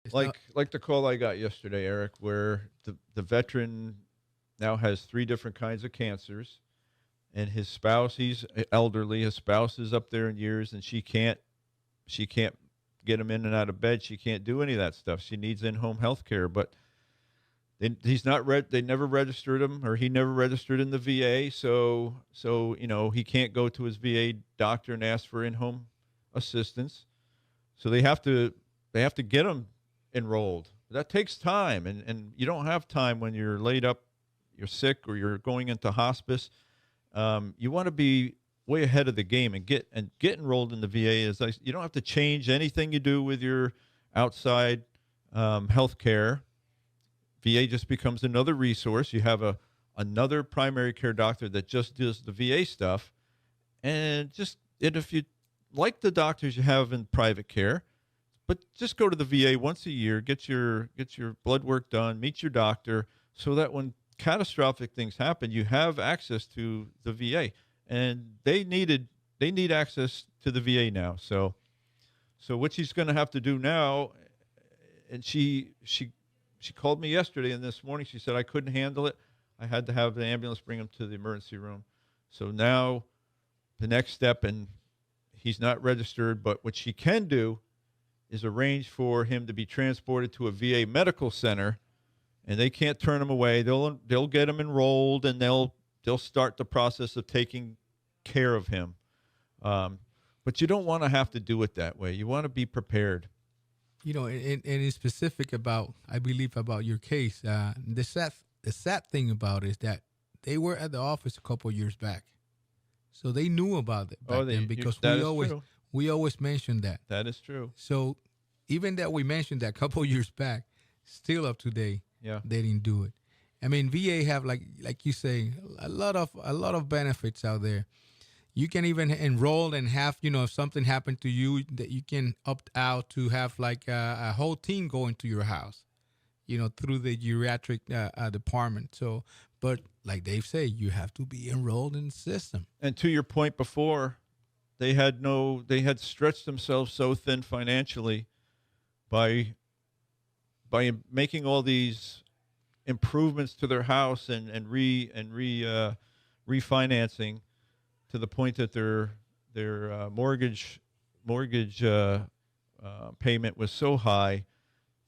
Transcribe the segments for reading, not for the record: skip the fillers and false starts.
It's not. Like the call I got yesterday, Eric, where the veteran now has three different kinds of cancers, and his spouse, he's elderly. His spouse is up there in years, and she can't get him in and out of bed. She can't do any of that stuff. She needs in-home health care, but he's not they never registered him, or he never registered in the VA. So he can't go to his VA doctor and ask for in-home assistance. So they have to get him enrolled. That takes time, and you don't have time when you're laid up, you're sick, or you're going into hospice. You want to be way ahead of the game and get enrolled in the VA. You don't have to change anything you do with your outside health care. VA just becomes another resource. You have another primary care doctor that just does the VA stuff, and if you like the doctors you have in private care, but just go to the VA once a year, get your blood work done, meet your doctor, so that when catastrophic things happen, you have access to the VA. And they need access to the VA now. So what she's going to have to do now, and she called me yesterday and this morning. She said I couldn't handle it. I had to have the ambulance bring him to the emergency room. So now the next step, and he's not registered, but what she can do is arrange for him to be transported to a VA medical center, and they can't turn him away. They'll get him enrolled, and they'll start the process of taking care of him. But you don't want to have to do it that way. You want to be prepared. And it's specific about, I believe, about your case. The sad thing about it is that they were at the office a couple of years back, so they knew about it back then, because we always mentioned that. That is true. So even that we mentioned that a couple of years back, still up to date, Yeah. they didn't do it. I mean, VA have, like you say, a lot of benefits out there. You can even enroll and have, if something happened to you, that you can opt out to have like a whole team going to your house, through the geriatric department. So, but like Dave said, you have to be enrolled in the system. And to your point before, they had stretched themselves so thin financially by making all these improvements to their house and refinancing, to the point that their mortgage payment was so high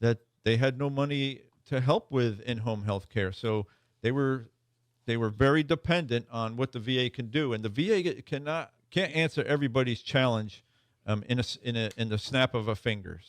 that they had no money to help with in-home health care. So they were very dependent on what the VA can do, and the VA can't answer everybody's challenge in the snap of a finger.